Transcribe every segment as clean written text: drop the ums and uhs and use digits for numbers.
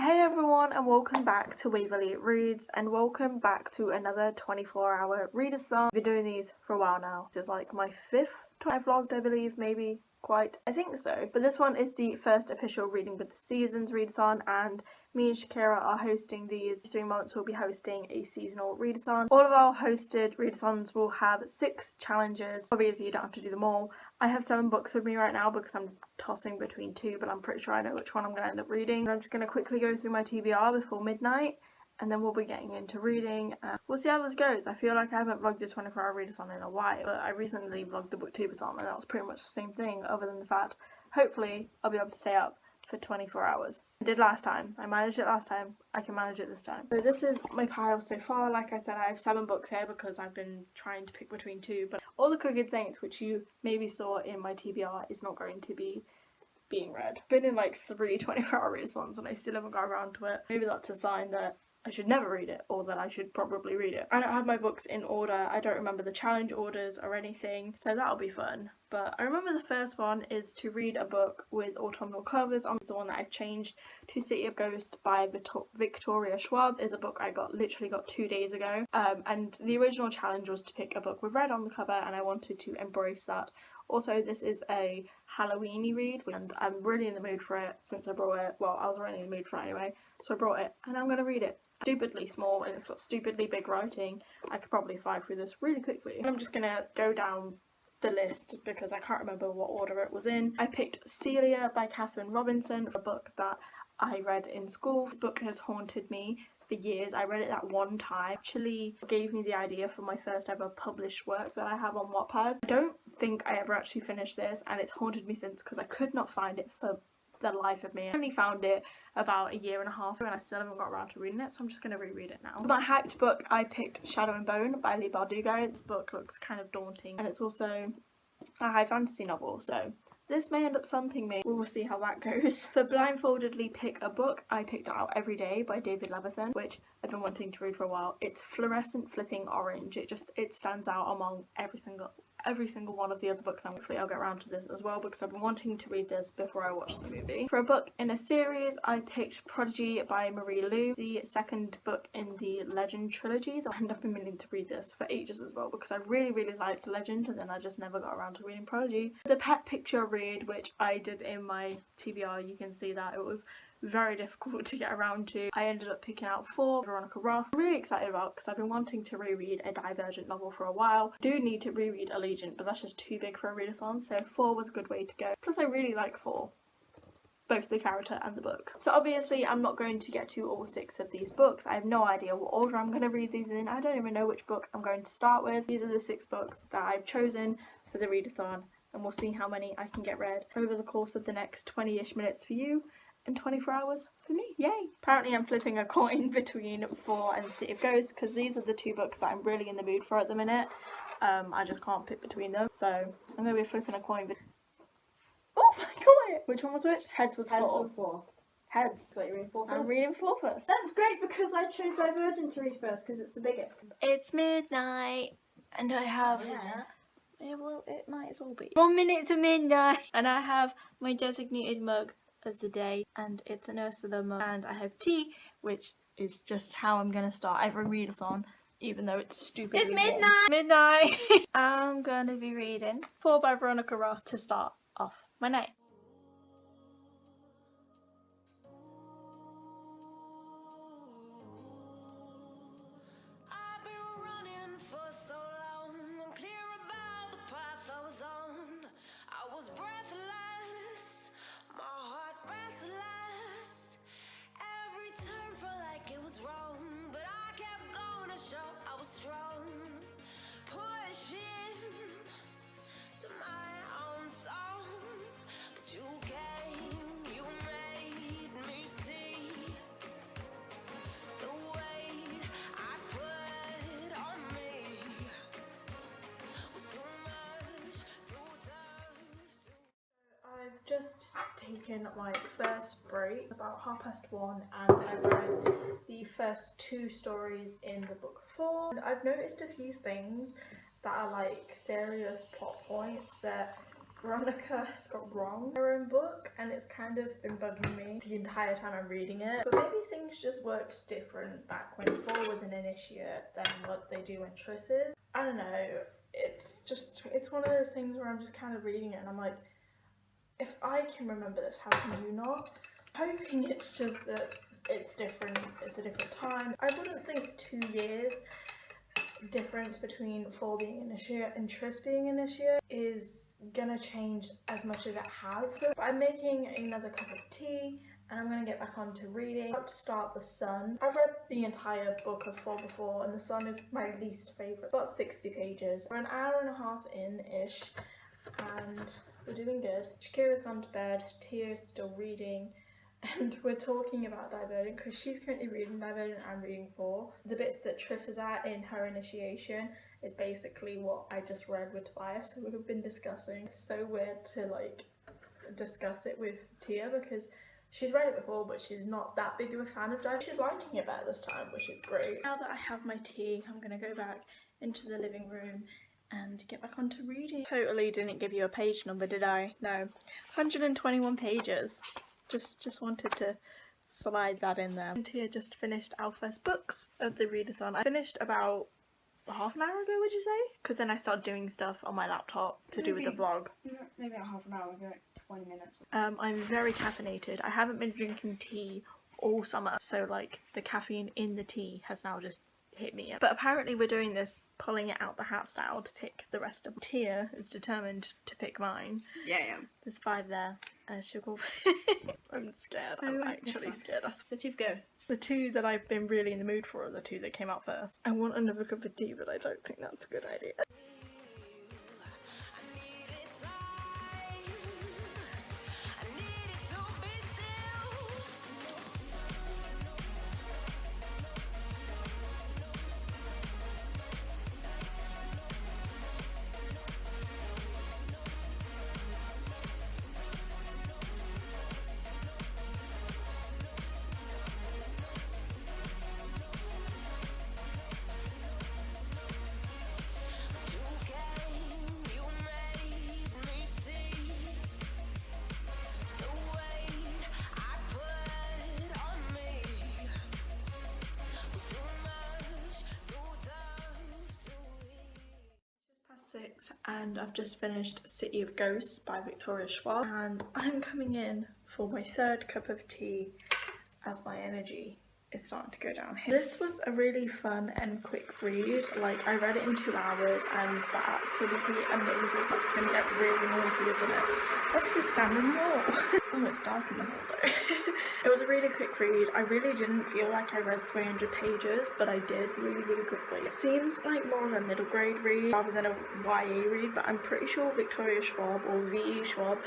Hey everyone, and welcome back to Waverly Reads, and welcome back to another 24-hour readathon. I've been doing these for a while now. This is like my 5th I've vlogged, I believe, maybe. Quite, I think so. But this one is the first official Reading with the Seasons readathon, and me and Shakira are hosting these. 3 months we'll be hosting a seasonal readathon. All of our hosted readathons will have 6 challenges. Obviously you don't have to do them all. I have 7 books with me right now because I'm tossing between 2, but I'm pretty sure I know which one I'm going to end up reading. And I'm just going to quickly go through my TBR before midnight, and then we'll be getting into reading. We'll see how this goes. I feel like I haven't vlogged this 24-hour readathon in a while, but I recently vlogged the booktubeathon, and that was pretty much the same thing, other than the fact, hopefully, I'll be able to stay up for 24 hours. I did last time. I managed it last time. I can manage it this time. So this is my pile so far. Like I said, I have 7 books here because I've been trying to pick between 2, but All the Crooked Saints, which you maybe saw in my TBR, is not going to be being read. I've been in like 3 24-hour readathons and I still haven't got around to it. Maybe that's a sign that I should never read it, or that I should probably read it. I don't have my books in order. I don't remember the challenge orders or anything, so that'll be fun. But I remember the first one is to read a book with autumnal covers. It's the one that I've changed to City of Ghost by Victoria Schwab. Is a book I literally got 2 days ago. And the original challenge was to pick a book with red on the cover, and I wanted to embrace that. Also, this is a Halloween-y read, and I'm really in the mood for it since I brought it. Well, I was really in the mood for it anyway, so I brought it, and I'm going to read it. Stupidly small, and it's got stupidly big writing. I could probably fly through this really quickly. I'm just going to go down the list because I can't remember what order it was in. I picked Celia by Catherine Robinson, a book that I read in school. This book has haunted me for years. I read it that one time. Actually gave me the idea for my first ever published work that I have on Wattpad. I don't think I ever actually finished this, and it's haunted me since because I could not find it for the life of me. I only found it about 1.5 years ago and I still haven't got around to reading it, so I'm just going to reread it now. For my hyped book, I picked Shadow and Bone by Leigh Bardugo. This book looks kind of daunting, and it's also a high fantasy novel, so this may end up slumping me. We will see how that goes. For blindfoldedly pick a book, I picked Out Every Day by David Leviathan, which I've been wanting to read for a while. It's fluorescent flipping orange. It stands out among every single one of the other books. Hopefully I'll get around to this as well because I've been wanting to read this before I watch the movie. For a book in a series, I picked Prodigy by Marie Lu, the second book in the Legend trilogy. And I've been meaning to read this for ages as well because I really liked Legend, and then I just never got around to reading Prodigy. The pet picture read, which I did in my TBR, you can see that it was very difficult to get around to. I ended up picking out 4, Veronica Roth. I'm really excited about because I've been wanting to reread a Divergent novel for a while. I do need to reread Allegiant, but that's just too big for a readathon, so 4 was a good way to go. Plus I really like 4. Both the character and the book. So obviously I'm not going to get to all 6 of these books. I have no idea what order I'm going to read these in. I don't even know which book I'm going to start with. These are the 6 books that I've chosen for the readathon, and we'll see how many I can get read over the course of the next 20-ish minutes for you and 24 hours for me. Yay! Apparently I'm flipping a coin between 4 and City of Ghosts because these are the 2 books that I'm really in the mood for at the minute. I just can't pick between them, so I'm going to be flipping a coin. Oh my god! Which one was which? Heads was 4. Heads was 4. Heads. So you're reading 4 first? I'm reading 4 first. That's great because I chose Divergent to read first because it's the biggest. It's midnight and I have... Yeah, well, it might as well be 1 minute to midnight, and I have my designated mug of the day, and it's an Ursula mug, and I have tea, which is just how I'm gonna start every readathon, even though it's stupid. It's midnight! Midnight! I'm gonna be reading 4 by Veronica Roth to start off my night. I've just taken my first break about 1:30, and I read the first 2 stories in the book 4. And I've noticed a few things that are like serious plot points that Veronica has got wrong in her own book, and it's kind of been bugging me the entire time I'm reading it. But maybe things just worked different back when 4 was an initiate than what they do when Triss is. I don't know, it's one of those things where I'm just kind of reading it and I'm like, if I can remember this, how can you not? Hoping it's just that it's different, it's a different time. I wouldn't think 2 years difference between 4 being initiate and Triss being initiate is gonna change as much as it has. So I'm making another cup of tea and I'm gonna get back on to reading. I'm about to start The Sun. I've read the entire book of 4 before, and The Sun is my least favourite. About 60 pages. We're an hour and a half in-ish, and we're doing good. Shakira's gone to bed, Tia's still reading, and we're talking about Divergent because she's currently reading Divergent and I'm reading 4. The bits that Triss is at in her initiation is basically what I just read with Tobias, so we've been discussing. It's so weird to like discuss it with Tia because she's read it before but she's not that big of a fan of Divergent. She's liking it better this time, which is great. Now that I have my tea, I'm gonna go back into the living room and get back onto reading. Totally didn't give you a page number, did I? No. 121 pages. Just wanted to slide that in there. And Tia just finished our first books of the readathon. I finished about half an hour ago, would you say? Because then I started doing stuff on my laptop to do with the vlog. Maybe about half an hour ago, like 20 minutes. I'm very caffeinated. I haven't been drinking tea all summer, so like the caffeine in the tea has now just hit me. But apparently we're doing this pulling it out the hat style to pick the rest of them. Tia is determined to pick mine. Yeah, yeah. There's 5 there. She'll go. I'm scared. I'm actually scared. That's the 2 ghosts. The 2 that I've been really in the mood for are the 2 that came out first. I want another cup of tea, but I don't think that's a good idea. And I've just finished City of Ghosts by Victoria Schwab, and I'm coming in for my 3rd cup of tea as my energy is starting to go down here. This was a really fun and quick read. Like, I read it in 2 hours and that absolutely amazes me. It's gonna get really noisy, isn't it? Let's go stand in the hall. Oh, it's dark in the hall though. It was a really quick read. I really didn't feel like I read 300 pages, but I did really quickly. It seems like more of a middle grade read rather than a YA read, but I'm pretty sure Victoria Schwab, or V.E. Schwab,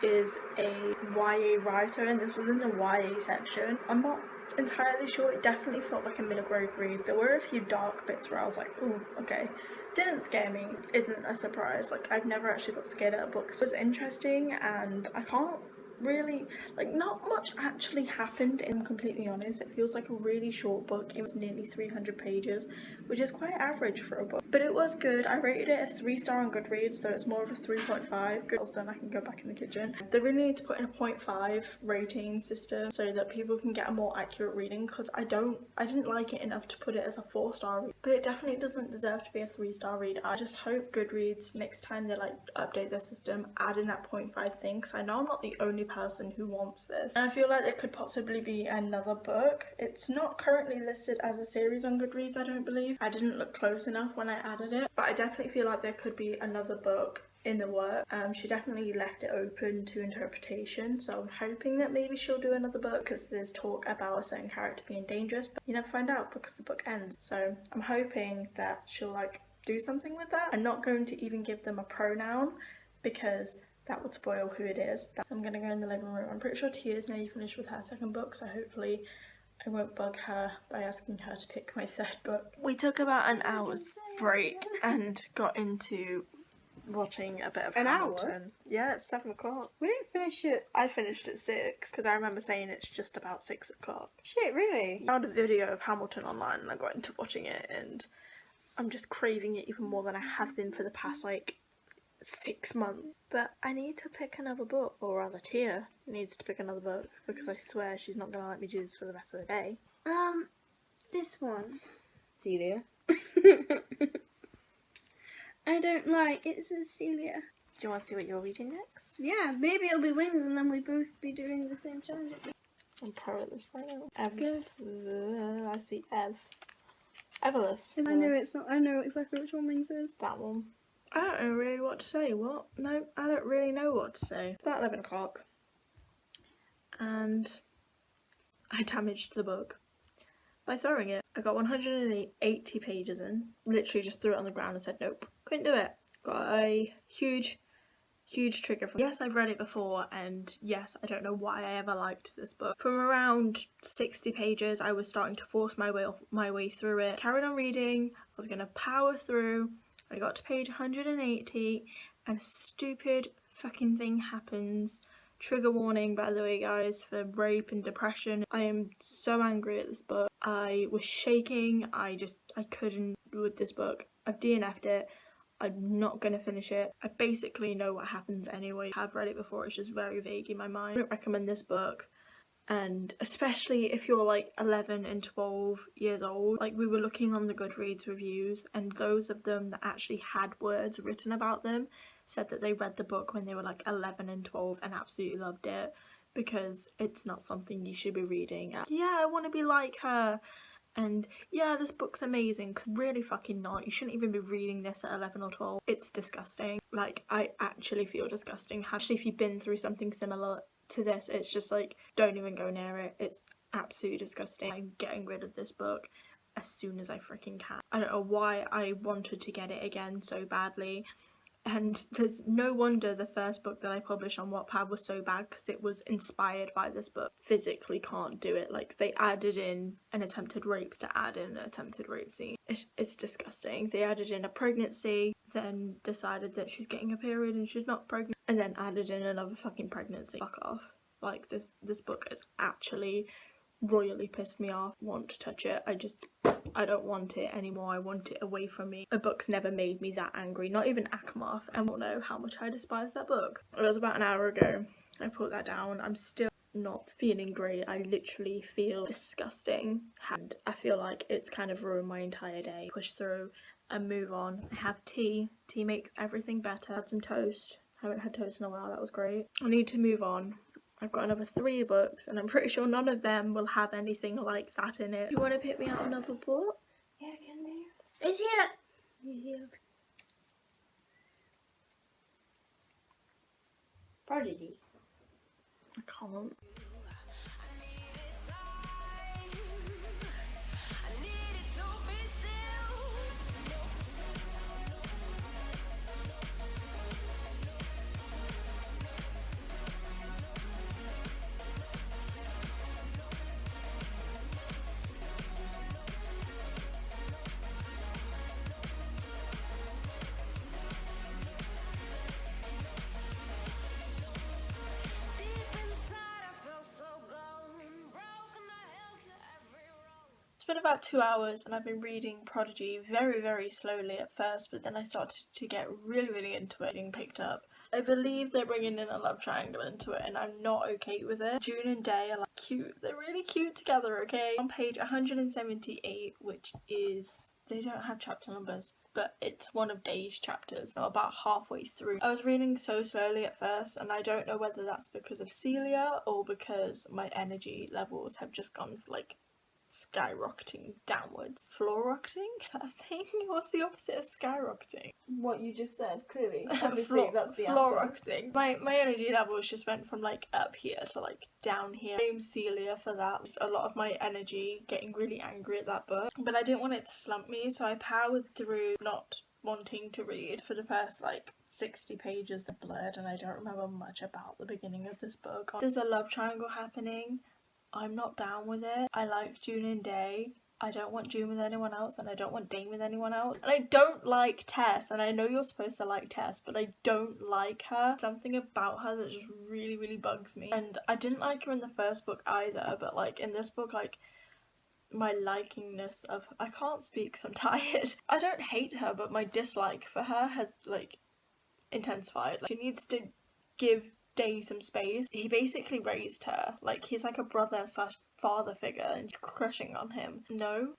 is a YA writer, and this was in the YA section. I'm not entirely sure. It definitely felt like a middle grade read. There were a few dark bits where I was like, oh, okay. Didn't scare me. Isn't a surprise. Like, I've never actually got scared at a book. So it was interesting, and I can't really, like, not much actually happened, if I'm completely honest. It feels like a really short book. It was nearly 300 pages, which is quite average for a book, but it was good. I rated it a 3-star on Goodreads, so it's more of a 3.5. Good, done. I can go back in the kitchen. They really need to put in a 0.5 rating system so that people can get a more accurate reading, because I didn't like it enough to put it as a 4-star read, but it definitely doesn't deserve to be a 3-star read. I just hope Goodreads next time they like update their system, add in that 0.5 thing, because I know I'm not the only person who wants this, and I feel like there could possibly be another book. It's not currently listed as a series on Goodreads, I don't believe. I didn't look close enough when I added it, but I definitely feel like there could be another book in the work. She definitely left it open to interpretation, so I'm hoping that maybe she'll do another book, because there's talk about a certain character being dangerous, but you never find out because the book ends. So I'm hoping that she'll like do something with that. I'm not going to even give them a pronoun because that would spoil who it is. I'm gonna go in the living room. I'm pretty sure Tia's nearly finished with her 2nd book, so hopefully I won't bug her by asking her to pick my 3rd book. We took about an hour's break and got into watching a bit of Hamilton. Hour? Yeah, it's 7 o'clock. We didn't finish it. I finished at 6 because I remember saying it's just about 6 o'clock. Shit, really? I found a video of Hamilton online and I got into watching it, and I'm just craving it even more than I have been for the past like 6 months. But I need to pick another book, or rather Tia needs to pick another book, because I swear she's not going to let me do this for the rest of the day. This one. Celia. I don't like it. Says Celia. Do you want to see what you're reading next? Yeah, maybe it'll be wings and then we both be doing the same challenge. I'm pro at this right now. Good. I see Ev. Everless. I know it's not. I know exactly which one wings is. That one. I don't know really what to say. What? No, I don't really know what to say. It's about 11 o'clock. And I damaged the book by throwing it. I got 180 pages in. Literally just threw it on the ground and said nope. Couldn't do it. Got a huge trigger from yes, I've read it before, and yes, I don't know why I ever liked this book. From around 60 pages, I was starting to force my way through it. Carried on reading. I was gonna power through. I got to page 180, and a stupid fucking thing happens. Trigger warning, by the way, guys, for rape and depression. I am so angry at this book. I was shaking. I couldn't with this book. I've DNF'd it. I'm not going to finish it. I basically know what happens anyway. I've read it before, it's just very vague in my mind. I don't recommend this book. And especially if you're like 11 and 12 years old. Like, we were looking on the Goodreads reviews, and those of them that actually had words written about them said that they read the book when they were like 11 and 12 and absolutely loved it, because it's not something you should be reading. Yeah, I want to be like her. And yeah, this book's amazing, because really fucking not. You shouldn't even be reading this at 11 or 12. It's disgusting. Like, I actually feel disgusting. Actually, if you've been through something similar to this, it's just like, don't even go near it. It's absolutely disgusting. I'm getting rid of this book as soon as I freaking can. I don't know why I wanted to get it again so badly. And there's no wonder the first book that I published on Wattpad was so bad, because it was inspired by this book. Physically can't do it. Like, they added in an attempted rapes to add in an attempted rape scene. It's disgusting. They added in a pregnancy, then decided that she's getting a period and she's not pregnant, and then added in another fucking pregnancy. Fuck off. Like, this book has actually royally pissed me off. Want to touch it. I don't want it anymore. I want it away from me. A book's never made me that angry. Not even Akhmov. And will know how much I despise that book. It was about an hour ago. I put that down. I'm still not feeling great. I literally feel disgusting. And I feel like it's kind of ruined my entire day. Push through and move on. I have tea. Tea makes everything better. I had some toast. I haven't had toast in a while. That was great. I need to move on. I've got another 3 books, and I'm pretty sure none of them will have anything like that in it. You want to pick me out another book? Yeah, I can do. It's here. He's here. Prodigy. I can't. It's been about 2 hours, and I've been reading Prodigy very slowly at first, but then I started to get really into it, being picked up. I believe they're bringing in a love triangle into it, and I'm not okay with it. June and Day are like cute. They're really cute together, okay? On page 178, which is, they don't have chapter numbers, but it's one of Day's chapters. I'm about halfway through. I was reading so slowly at first, and I don't know whether that's because of Celia or because my energy levels have just gone like skyrocketing downwards. Floor rocketing? Is that a thing? What's the opposite of skyrocketing? What you just said, clearly. Obviously, that's the floor answer. rocketing. My energy levels just went from like up here to like down here. Blame Celia for that. A lot of my energy getting really angry at that book. But I didn't want it to slump me, so I powered through not wanting to read for the first like 60 pages. They're blurred and I don't remember much about the beginning of this book. There's a love triangle happening. I'm not down with it. I like June and Day. I don't want June with anyone else, and I don't want Dane with anyone else. And I don't like Tess, and I know you're supposed to like Tess, but I don't like her. Something about her that just really bugs me. And I didn't like her in the first book either, but like in this book, like my likingness of, I can't speak 'cause I'm tired. I don't hate her, but my dislike for her has like intensified. Like, she needs to give Day some space. He basically raised her. Like, he's like a brother / father figure and crushing on him. No.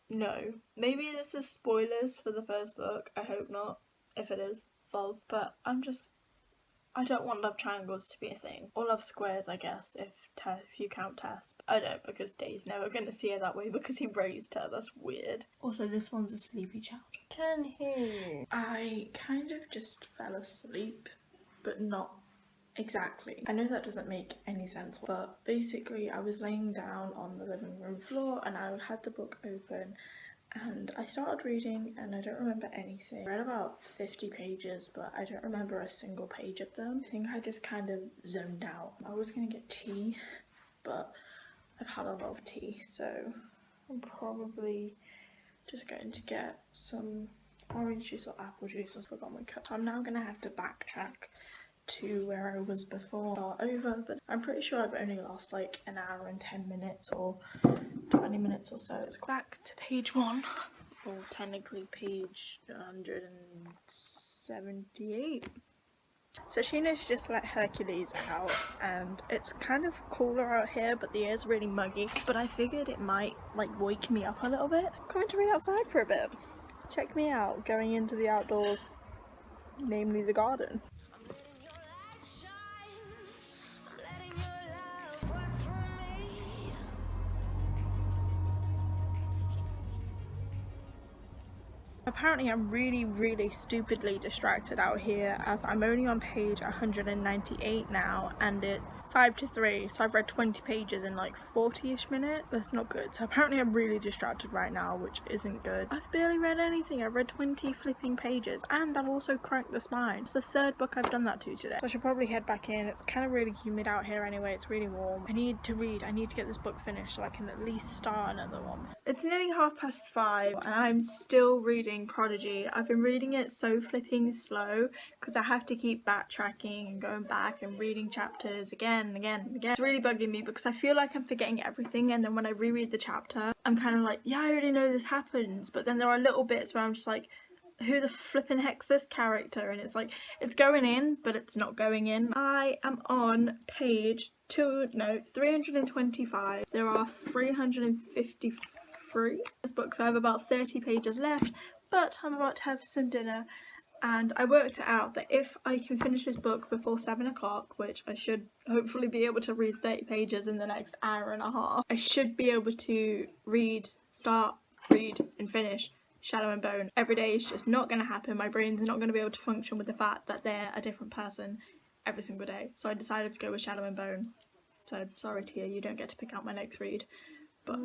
Maybe this is spoilers for the first book. I hope not. If it is, soz. But I don't want love triangles to be a thing. Or love squares, I guess, if you count Tess. I don't, because Day's never going to see her that way because he raised her. That's weird. Also, this one's a sleepy child. Can he? I kind of just fell asleep, but not exactly. I know that doesn't make any sense, but basically I was laying down on the living room floor and I had the book open and I started reading and I don't remember anything. I read about 50 pages, but I don't remember a single page of them. I think I just kind of zoned out. I was gonna get tea, but I've had a lot of tea, so I'm probably just going to get some orange juice or apple juice. I forgot my cup. So I'm now gonna have to backtrack to where I was before, start over, but I'm pretty sure I've only lost like an hour and 10 minutes or 20 minutes or so. It's back to page 1, or technically page 178. So Sheena's just let Hercules out and it's kind of cooler out here, but the air's really muggy, but I figured it might like wake me up a little bit. Coming to read outside for a bit. Check me out, going into the outdoors, namely the garden. Apparently I'm really stupidly distracted out here as I'm only on page 198 now and it's 5 to 3, so I've read 20 pages in like 40ish minutes. That's not good. So apparently I'm really distracted right now, which isn't good. I've barely read anything. I've read 20 flipping pages and I've also cracked the spine. It's the 3rd book I've done that to today. So I should probably head back in. It's kind of really humid out here anyway. It's really warm. I need to read. I need to get this book finished so I can at least start another one. It's nearly 5:30 and I'm still reading Prodigy. I've been reading it so flipping slow because I have to keep backtracking and going back and reading chapters again and again and again. It's really bugging me because I feel like I'm forgetting everything, and then when I reread the chapter I'm kind of like, yeah, I already know this happens, but then there are little bits where I'm just like, who the flipping heck's this character? And it's like, it's going in but it's not going in. I am on page 325. There are 353 this book, so I have about 30 pages left, but I'm about to have some dinner and I worked it out that if I can finish this book before 7 o'clock, which I should hopefully be able to read 30 pages in the next hour and a half, I should be able to start, read and finish Shadow and Bone. Every day is just not going to happen. My brain's not going to be able to function with the fact that they're a different person every single day. So I decided to go with Shadow and Bone. So sorry Tia, you don't get to pick out my next read, but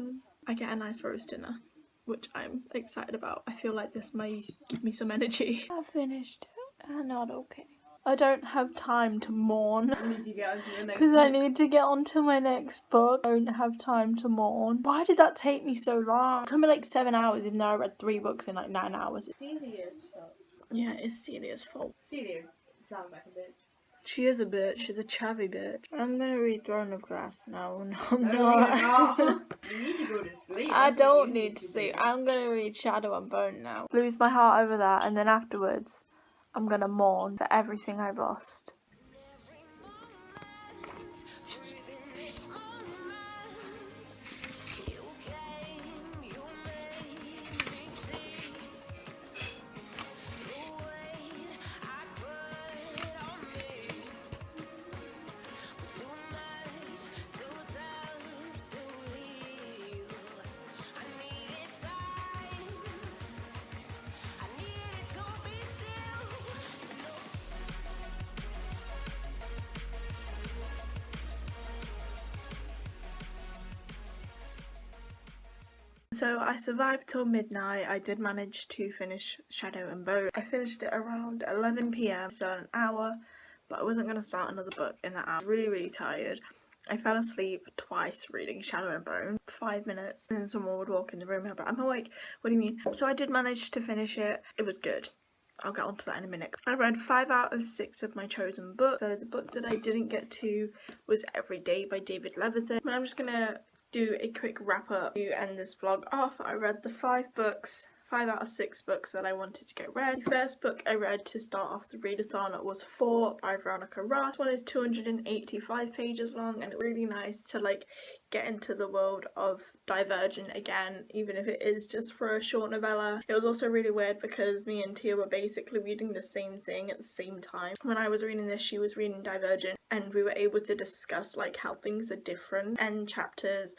I get a nice roast dinner, which I'm excited about. I feel like this may give me some energy. I've finished it. I'm not okay. I don't have time to mourn because I need to get on to my next book. I don't have time to mourn. Why did that take me so long? It took me like 7 hours even though I read 3 books in like 9 hours. Celia's fault. Yeah, it's Celia's fault. Celia sounds like a bitch. She is a bitch. She's a chavvy bitch. I'm gonna read Throne of Glass now. No, I'm No, not. you're not. You need to go to sleep. I That's what don't you need to do. sleep. I'm gonna read Shadow and Bone now. Lose my heart over that, and then afterwards I'm gonna mourn for everything I've lost. So I survived till midnight. I did manage to finish Shadow and Bone. I finished it around 11 PM, so an hour, but I wasn't going to start another book in that hour. I was really tired. I fell asleep twice reading Shadow and Bone. 5 minutes, and then someone would walk in the room and be like, I'm awake. What do you mean? So I did manage to finish it. It was good. I'll get onto that in a minute. I read 5 out of 6 of my chosen books. So the book that I didn't get to was Every Day by David Leviathan. And I'm just gonna do a quick wrap up to end this vlog off. I read the 5 5 out of 6 books that I wanted to get read. The first book I read to start off the readathon was 4 by Veronica Ross. This one is 285 pages long, and it's really nice to like get into the world of Divergent again, even if it is just for a short novella. It was also really weird because me and Tia were basically reading the same thing at the same time. When I was reading this, she was reading Divergent, and we were able to discuss like how things are different. And chapters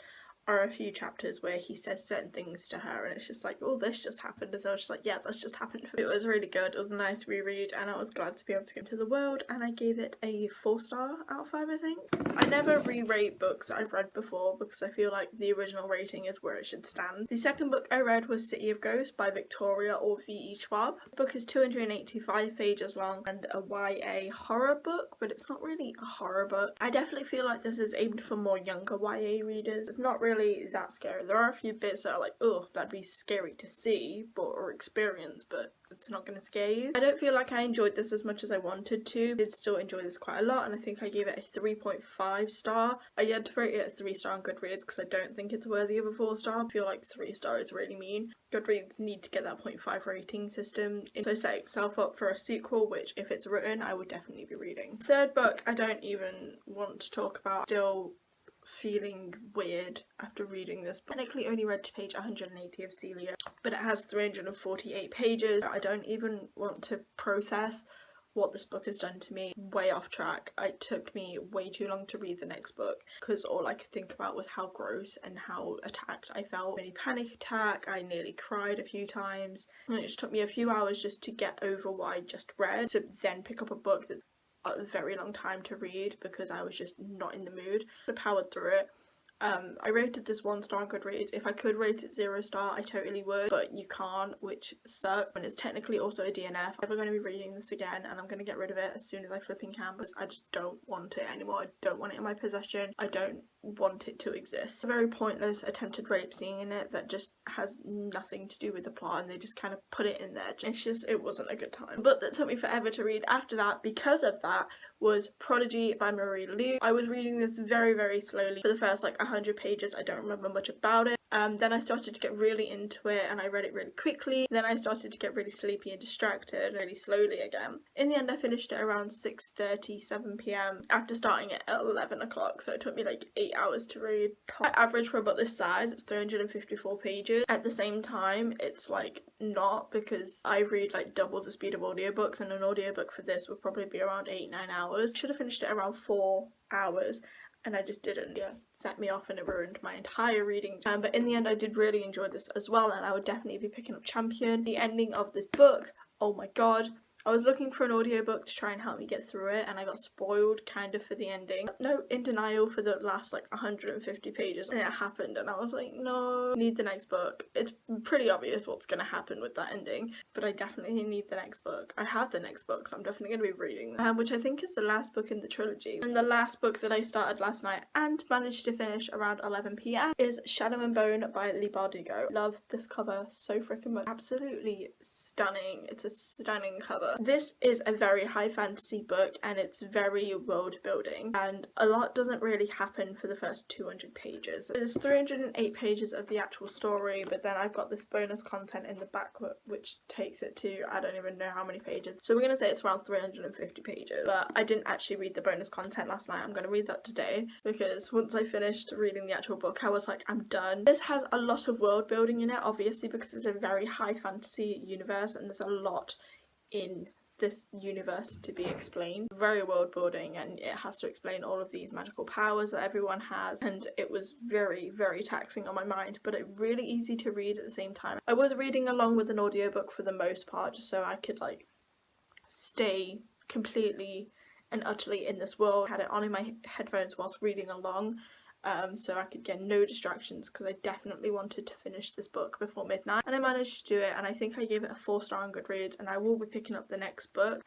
are a few chapters where he says certain things to her, and it's just like, oh, this just happened, and I was just like, yeah, that's just happened. It was really good. It was a nice reread, and I was glad to be able to go into the world, and I gave it a 4-star out of 5, I think. I never re-rate books I've read before because I feel like the original rating is where it should stand. The second book I read was City of Ghosts by Victoria or V.E. Schwab. This book is 285 pages long and a YA horror book, but it's not really a horror book. I definitely feel like this is aimed for more younger YA readers. It's not really that scary. There are a few bits that are like, oh, that'd be scary to see or experience, but it's not going to scare you. I don't feel like I enjoyed this as much as I wanted to. I did still enjoy this quite a lot, and I think I gave it a 3.5 star. I had to rate it a 3 star on Goodreads because I don't think it's worthy of a 4 star. I feel like 3 star is really mean. Goodreads need to get that 0.5 rating system, so set itself up for a sequel, which if it's written I would definitely be reading. Third book I don't even want to talk about. Still feeling weird after reading this book. Technically only read to page 180 of Celia, but it has 348 pages. I don't even want to process what this book has done to me. Way off track. It took me way too long to read the next book because all I could think about was how gross and how attacked I felt. Mini panic attack. I nearly cried a few times, and it just took me a few hours just to get over what I just read, to then pick up a book that a very long time to read because I was just not in the mood. I powered through it. I rated this 1 star on Goodreads. If I could rate it 0 star, I totally would, but you can't, which sucks. And it's technically also a DNF. I'm never going to be reading this again, and I'm going to get rid of it as soon as I flipping can because I just don't want it anymore. I don't want it in my possession. I don't want it to exist. A very pointless attempted rape scene in it that just has nothing to do with the plot, and they just kind of put it in there. It's just, it wasn't a good time. But that took me forever to read after that because of that was Prodigy by Marie Lu. I was reading this very, very slowly for the first like 100 pages. I don't remember much about it. Then I started to get really into it and I read it really quickly. Then I started to get really sleepy and distracted really slowly again. In the end I finished it around 6:37 p.m. after starting it at 11 o'clock, so it took me like 8 hours to read. My average for about this size, it's 354 pages. At the same time, it's like not, because I read like double the speed of audiobooks, and an audiobook for this would probably be around 8-9 hours. Should have finished it around 4 hours. And I just didn't. Yeah, set me off and it ruined my entire reading time. But in the end I did really enjoy this as well, and I would definitely be picking up Champion. The ending of this book, oh my god. I was looking for an audiobook to try and help me get through it, and I got spoiled kind of for the ending. No, in denial for the last like 150 pages, and it happened, and I was like, no, I need the next book. It's pretty obvious what's going to happen with that ending, but I definitely need the next book. I have the next book, so I'm definitely going to be reading them, which I think is the last book in the trilogy. And the last book that I started last night and managed to finish around 11 p.m. is Shadow and Bone by Leigh Bardugo. Love this cover so freaking much. Absolutely stunning. It's a stunning cover. This is a very high fantasy book, and it's very world building, and a lot doesn't really happen for the first 200 pages. There's 308 pages of the actual story, but then I've got this bonus content in the back which takes it to, I don't even know how many pages, so we're gonna say it's around 350 pages. But I didn't actually read the bonus content last night. I'm gonna read that today, because once I finished reading the actual book I was like, I'm done. This has a lot of world building in it, obviously, because it's a very high fantasy universe and there's a lot in this universe to be explained. Very world building, and it has to explain all of these magical powers that everyone has, and it was very, very taxing on my mind, but it really easy to read at the same time. I was reading along with an audiobook for the most part, just so I could like stay completely and utterly in this world. I had it on in my headphones whilst reading along, so I could get no distractions, because I definitely wanted to finish this book before midnight, and I managed to do it, and I think I gave it a 4 star on Goodreads, and I will be picking up the next book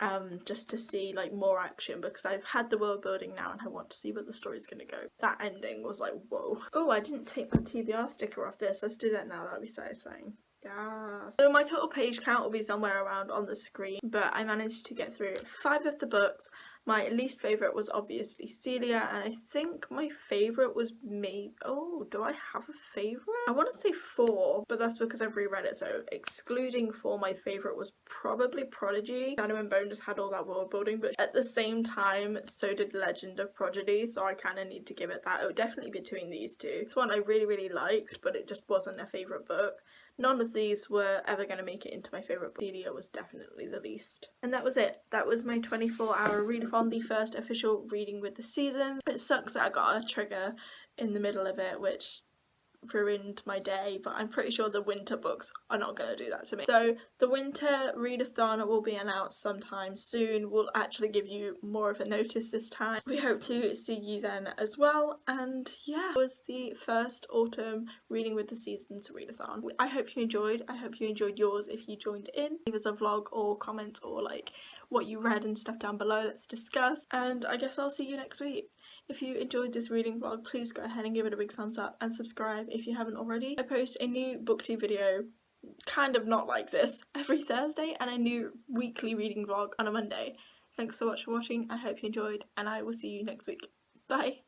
just to see like more action, because I've had the world building now and I want to see where the story's gonna go. That ending was like, whoa. Oh, I didn't take my TBR sticker off this. Let's do that now. That'll be satisfying. Yeah. So my total page count will be somewhere around on the screen, but I managed to get through 5 of the books. My least favourite was obviously Celia, and I think my favourite was maybe... Oh, do I have a favourite? I want to say 4, but but that's because I've reread it. So excluding 4, my favourite was probably Prodigy. Shadow and Bone just had all that world building, but at the same time so did Legend of Prodigy, so I kind of need to give it that. It would definitely be between these two. This one I really liked, but it just wasn't a favourite book. None of these were ever going to make it into my favourite book. Delia was definitely the least. And that was it. That was my 24-hour readathon, the first official reading with the season. It sucks that I got a trigger in the middle of it, which ruined my day, but I'm pretty sure the winter books are not going to do that to me. So the winter readathon will be announced sometime soon. We'll actually give you more of a notice this time. We hope to see you then as well. And yeah, it was the first autumn reading with the seasons readathon. I hope you enjoyed. I hope you enjoyed yours if you joined in. Leave us a vlog or comment or like what you read and stuff down below. Let's discuss, and I guess I'll see you next week. If you enjoyed this reading vlog, please go ahead and give it a big thumbs up and subscribe if you haven't already. I post a new BookTube video, kind of not like this, every Thursday, and a new weekly reading vlog on a Monday. Thanks so much for watching, I hope you enjoyed, and I will see you next week. Bye!